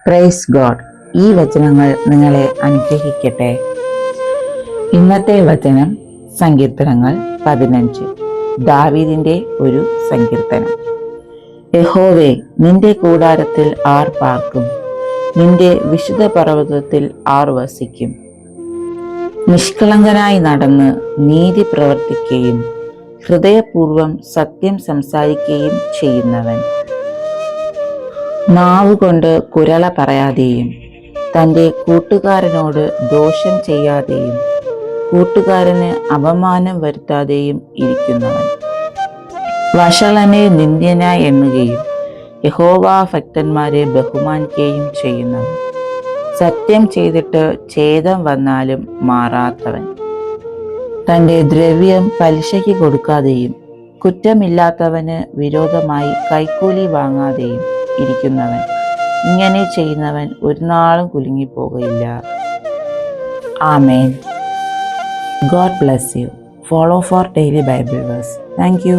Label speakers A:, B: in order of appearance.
A: Praise God. ഈ വചനങ്ങൾ നിങ്ങളെ അനുഗ്രഹിക്കട്ടെ. ഇന്നത്തെ വചനം സങ്കീർത്തനങ്ങൾ 15. ദാവീദിന്റെ ഒരു സങ്കീർത്തനം. യഹോവേ, നിന്റെ കൂടാരത്തിൽ ആർ പാർക്കും? നിന്റെ വിശുദ്ധ പർവ്വതത്തിൽ ആർ വസിക്കും? നിഷ്കളങ്കനായി നടന്ന് നീതി പ്രവർത്തിക്കുകയും ഹൃദയപൂർവം സത്യം സംസാരിക്കുകയും ചെയ്യുന്നവൻ, നാവുകൊണ്ട് കുരള പറയാതെയും തൻ്റെ കൂട്ടുകാരനോട് ദോഷം ചെയ്യാതെയും കൂട്ടുകാരന് അപമാനം വരുത്താതെയും ഇരിക്കുന്നവൻ, വഷളനെ നിന്ദ്യനായി എണ്ണുകയും യഹോവാഭക്തന്മാരെ ബഹുമാനിക്കുകയും ചെയ്യുന്നവൻ, സത്യം ചെയ്തിട്ട് ഛേദം വന്നാലും മാറാത്തവൻ, തൻ്റെ ദ്രവ്യം പലിശയ്ക്ക് കൊടുക്കാതെയും കുറ്റമില്ലാത്തവന് വിരോധമായി കൈക്കൂലി വാങ്ങാതെയും ഇരിക്കുന്നവൻ. ഇങ്ങനെ ചെയ്യുന്നവൻ ഒരു നാളും കുലുങ്ങിപ്പോകയില്ല. ആമേൻ. God bless you. Follow for daily Bible verse. Thank you.